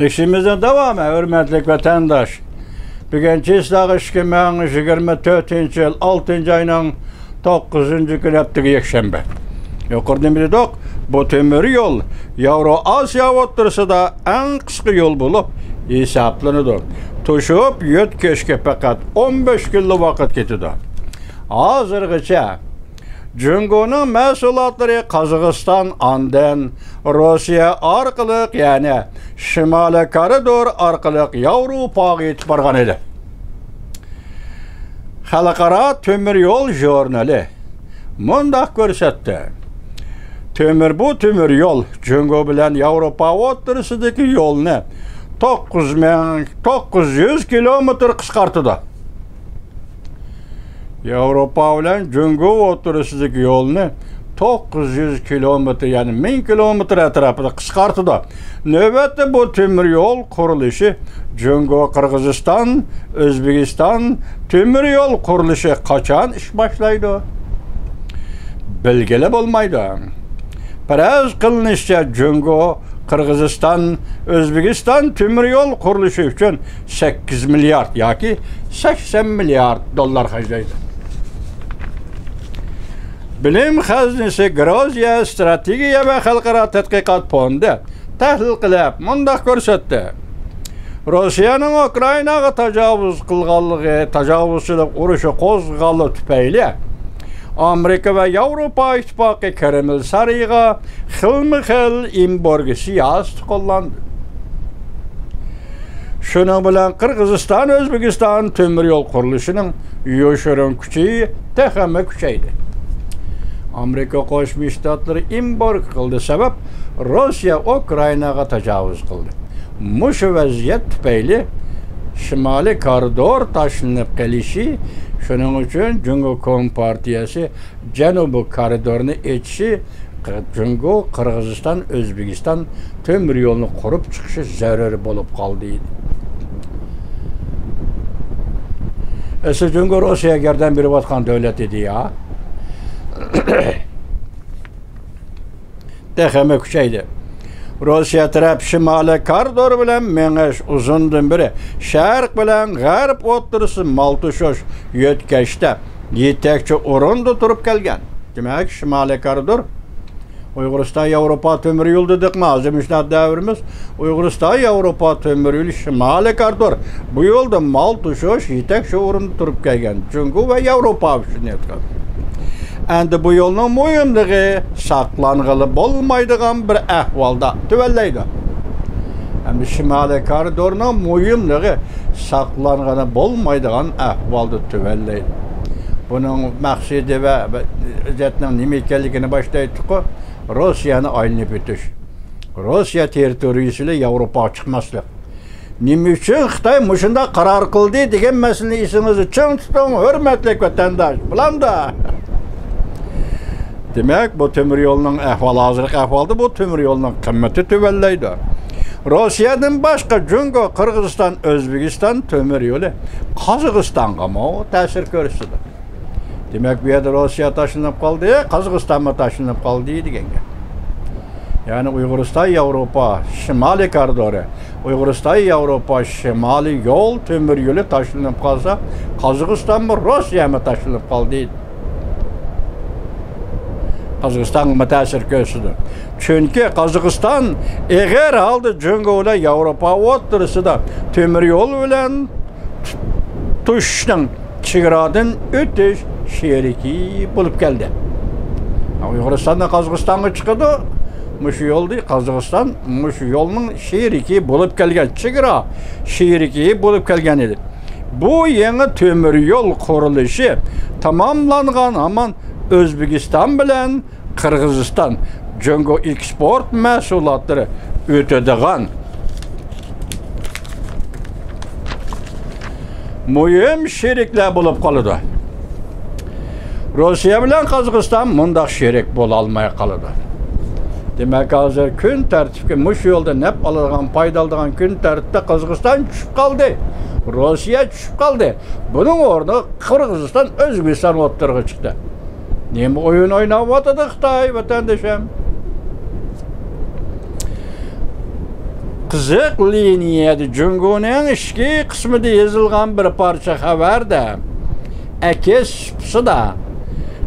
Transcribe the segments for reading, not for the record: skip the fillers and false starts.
İşimizin devamı, hürmetlik vatandaş. Bugün Çislak 2024 yıl 6. ayının 9. günü yaptığı yekşembe. Yukarıdan biri dok, bu temir yol Euro-Asya oturusida en kısa yol bulup hesaplanıdır. Tuşup yöt keşke fakat 15 yıllık vakit getidi. Hazırgıça Cungo'nun mesulatları Kazakistan anden Rusya arkalık yani Şimali koridor arkalık Avrupa'ya yetip bargan edi. Halkara Temir Yol jurnali mundaq görsetdi. Bu temir yol Cungo bilen Avrupa o'rtasidagi yolni 900 kilometr qisqartdi. Avrupa bilen Cungo o'rtasidagi yolni 900 kilometr yani 1000 kilometr etrafida qisqartdi. Növbetde bu temir yol qurilishi Cungo, Qirg'iziston, O'zbekiston temir yol qurilishi qachon ish boshlaydi? Belgilab olmaydi. Paraz qilinishicha Cungo, Qirg'iziston, O'zbekiston temir yol qurilishi uchun 8 milliard yoki 80 milliard dollar xarjlaydi. Bilim xazinasi Gruziya strategiya va xalqaro tadqiqot fondi tahlil qilib, mundaq ko'rsatdi. Rossiyaning Ukrainaga tajovuzchilik urushi qo'zg'ali tufayli Amerika ve Avrupa İttifakı Kreml sarayına xilma-xil embargo siyosati qo'llandı. Şunun bilan Qirg'iziston, O'zbekiston temir yol qurilishining yoshirin kuchi texmi kuchaydi. Amerika Qo'shma Shtatlari embargo qildi sabab Rossiya Ukrainaga tajovuz qildi. Mush vaziyat tufayli Şimali koridor tashlanib qelishi, shuning uchun Cungo Kompartiyasi Janubiy koridorni echishi, Cungo, Qirg'iziston, O'zbekiston temir yo'lni qurib chiqishi zarur bo'lib qoldi. Esa Cungo Rossiyaga yordam berayotgan davlat edi ya. Texmi kuchaydi. Rossiya taraf Şimali koridor bilan mengish uzundan beri sharq bilan g'arb o'rtasida maltushosh yo'tkashda yetakchi o'rinda turib kelgan. Demak, Şimali koridor Uyg'uriston Yevropa temir yo'l dedikmi? Azimishlat davrimiz Uyg'uriston Yevropa temir yo'li Şimali koridor. Bu yo'lda maltushosh yetakchi o'rinda turib kelgan. Cungo va Yevropa uchun aytgan. Endi bu yolning muhimligi saqlang'ili bo'lmaydigan bir ahvolda tuvallaydi. Endi Şimali koridorning muhimligi saqlang'ili bo'lmaydigan ahvolda tuvallaydi. Buning maqsadi va o'zining nima ekanligini boshda aytdik-ku, Rossiyani aylanib o'tish. Rossiya territoriyasiga Yevropa chiqmaslik. Nima uchun Xitoy mushunda qaror qildi degan masalani esingizda ching tuting, hurmatli vatandosh. Bilanda. Demek bu temir yolunun hazırlık ahvalda bu temir yolunun kıymeti tüvellaydı. Rusya'dan başka Cungo, Kırgızistan, Özbekistan temir yolu Kazakistan'a mı tesir görsüdü. Demek bir yerde Rusya taşınıp kaldı, Kazakistan'a taşınıp kaldı degan. Yani Uyg'uriston Avrupa Şimali koridoru, Uyg'uriston Avrupa Şimali yol temir yolu taşınıp kalsa, Kazakistan mı Rusya mı taşınıp kaldı? Kazakistan'a tesir görsüdür. Çünkü Kazakistan eğer aldı Cungo ile Avrupa o'rtasida temir yol bilen tuşning chegaradan o'tish sheriki bo'lib keldi. Uyg'uristondan Qozogistonga chiqadi. Mush yo'lda Qozog'iston mush yo'lning sheriki bo'lib kelgan, chegara sheriki bo'lib kelgan edi. Bu yangi temir yo'l qurilishi tamomlangan aman O'zbekiston bilan Qirg'iziston Cungo eksport mahsulotlari o'tadigan muhim sheriklar bo'lib qoladi. Rossiya bilan Qozog'iston mundaq sherik bo'la olmay qoladi. Demak, hozir kun tartibga mush yo'lda naf oladigan, foydalanadigan kun tartibda Qozog'iston tushib qoldi. Rossiya tushib qoldi. Buning o'rniga Qirg'iziston, O'zbekiston o'rtaga chiqdi. Nima oyun oynayotdi Xitoy vatandoshim? Qiziq liniyada Jungoning ichki qismida yozilgan bir parcha xabarda akesida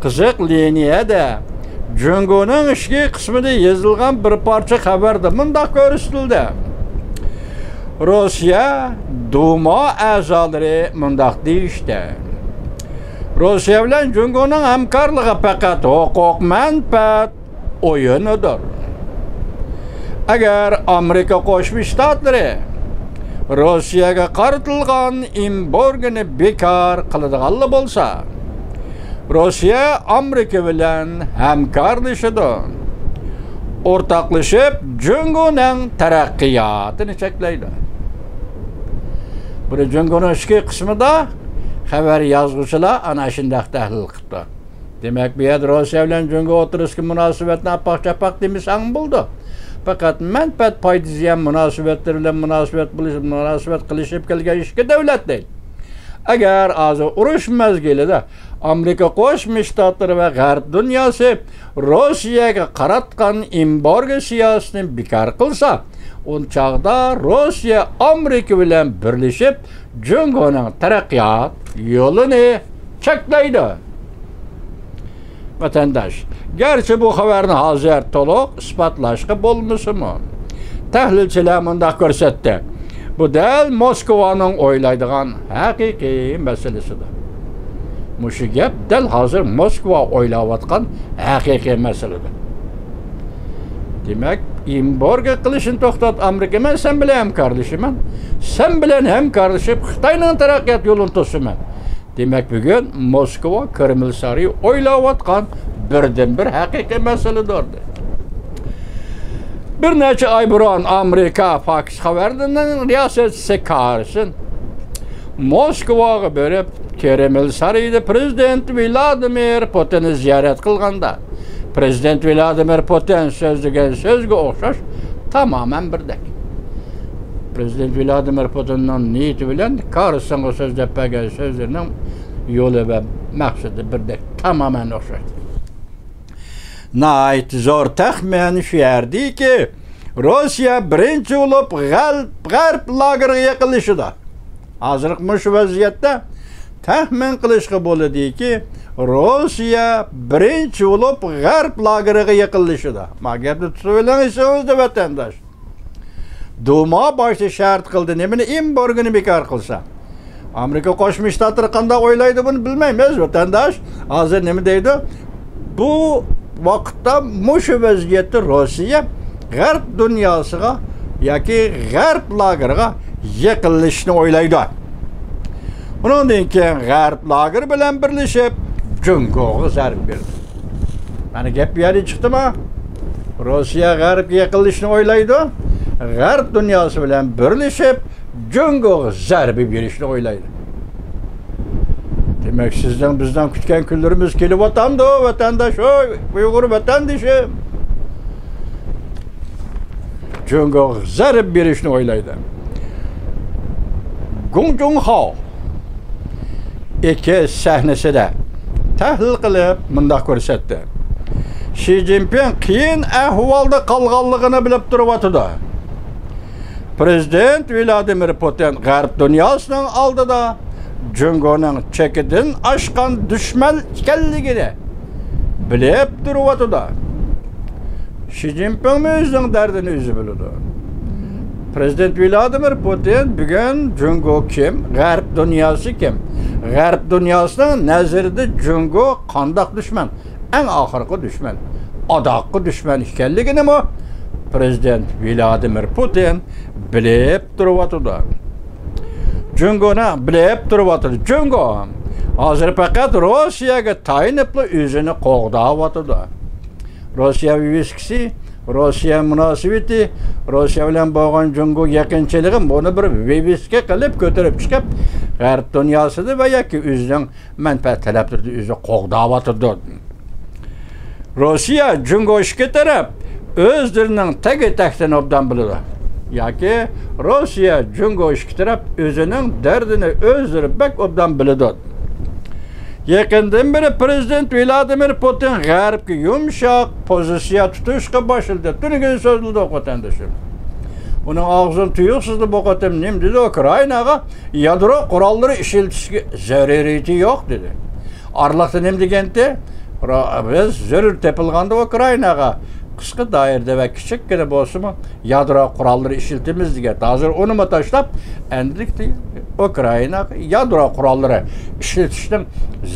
qiziq liniyada Jungoning ichki qismida yozilgan bir parcha xabarda mundaq ko'rsatildi. Rossiya Duma a'zolari mundaq deyishdi. Rossiya bilan Jungoning hamkorligi faqat huquq manfaat o'yinidir. Agar Amerika Qo'shma Shtatlari Rossiyaga qaratilgan embargoni bekor qiladiganlar bo'lsa, Rossiya Amerika bilan hamkorlashadi. O'rtoqlashib Jungoning taraqqiyotini cheklaydi. Bu Jungoning ichki qismida xabar yozuvchilar ana shunday tahlil qildi. Demak, bu yerda Rossiya bilan Jungo o'tirishga munosabatni apaq-chapaq demasang bo'ldi. Faqat manfaat foydasi ham munosabatlar bilan munosabat qilishib kelgan ishga davlat deydi. Agar hozir urush mezgilida Amerika Qo'shma Shtatlari va G'arb dunyosi Rossiyaga qaratgan embargo siyosatini bekor qilsa, o'n chaqda Rossiya Amerika bilan birlashib Jungoning taraqqiyot yo'lini cheklaydi. Vatandaş, gerçi bu xabarni hozir to'liq isbotlashga bo'lmasimi? Tahlilchilar mundaq ko'rsatdi. Bu dal Moskvaning o'ylaydigan haqiqiy masalasidir. Mushu gap dal hozir Moskva o'ylayotgan haqiqiy masaladir. Demak, embargo qilishni to'xtat Amerika, men sen bilan hamkorlashaman. Sen bilan hamkorlashib Xitoyning taraqqiyot yo'lini to'saman. Demak, bugun Moskva Kreml sari o'ylayotgan birdan-bir haqiqiy masaladir. Bir necha ay burun Amerika Fox xabarining riyosatchisi Karson Moskvaga berib Kreml sarayida Prezident Vladimir Putinni ziyorat qilganda Prezident Vladimir Putin so'zlagan so'zga o'xshash tamoman birdek. Prezident Vladimir Putinning niyati bilan Karsonga so'zlab bergan so'zlarning yo'li va maqsadi birdek, tamoman o'xshaydi. Nayt zo'r taxmin shu yerdiki, Rossiya birinchi bo'lib G'arb lageriga yaqinlashdi. Hozirgi shu vaziyatda taxmin qilishga bo'ladiki, Rossiya birinchi bo'lib G'arb lageriga yaqinlashdi. Mag'abni tushunsangiz vatandosh. Duma boshda shart qildi, nimani embargoni bekor qilsa. Amerika Qo'shma Shtatlari qanday o'ylaydi buni bilmaymiz vatandosh. Hozir nima deydi? Bu vaqtda mushu vaziyatda Rossiya G'arb dunyosiga yoki G'arb lageriga yaqinlashishni o'ylaydi. Undan keyin G'arb lageri bilan birlashib Jungoga zarb berdi. Mana gap bu yerga chiqdimi? Rossiya G'arbga yaqinlashishni o'ylaydi. G'arb dunyosi bilan birlashib Jungoga zarba berishni o'ylaydi. Demak, sizdan bizdan kutgan kunlarimiz kelib o'tamdi, vatandosh, Uyg'ur vatandoshim. Jungoga zarba berishni o'ylaydi. Gong Junho ikki sahnasida tahlil qilib mundaq ko'rsatdi. Xi Jinping qiyin ahvolda qolganligini bilib turibdi. Prezident Vladimir Putin G'arb dunyosining oldida Jungoning chekidan oshgan dushman ekanligini bilib turibdi. Xi Jinping o'zining dardini o'zi biladi. Prezident Vladimir Putin bugun Jungo kim, G'arb dunyosi kim? G'arb dunyosining nazarida Jungo qandoq dushman? Eng oxirgi dushman, odoqli dushman ekanligini Prezident Vladimir Putin bilib turibdi. Jungoni bilib turibdi. Jungo hozir faqat Rossiyaga tayinib o'zini qo'g'dayapti. Rossiya viskisi, Rossiya munosabati, Rossiya bilan bo'lgan Jungo yaqinchiligi buni bir viska qilib ko'tarib chiqib, G'arb dunyosida va yoki o'zining manfaat talablarida o'zi qo'g'dayapti. Rossiya Jungo ishga taraf o'zlarining tagi-taxtini obdan biladi. Yoki Rossiya Jungo ishga taraf o'zining dardini o'zlari bak obdan biladi. Yaqindan beri Prezident Vladimir Putin G'arbga yumshoq pozitsiya tutishga boshladi. Turgan so'zlarda vatandoshim. Onun ağzını tuyuqsuzdu bu qatim nim dedi Ukraynaga yadro quralları işletishga zaruriyati yo'q dedi. Arlaqda nim degende biz zarur tepilganda Ukraynaga qisqa dairde ve kichikkina bo'lsa-mu yadro qurolları ishlatamiz degan. Hozir uni tashlab endilikda Ukraina yadro qurolları ishlatishning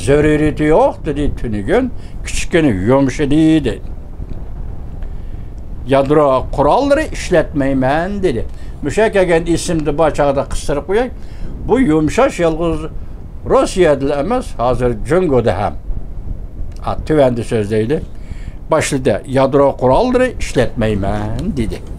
zaruriyati yo'q dedi tunigun kichikkina yumshadi dedi. Yadro qurolları ishlatmayman dedi. Mushakagan isimni bachag'ida qistirib qo'yay. Bu yumshash yolg'iz Rossiyada emas, hozir Jungoda ham. Tüvendi sözdeydi. Başladı yadro kuralları işletmeymen dedi.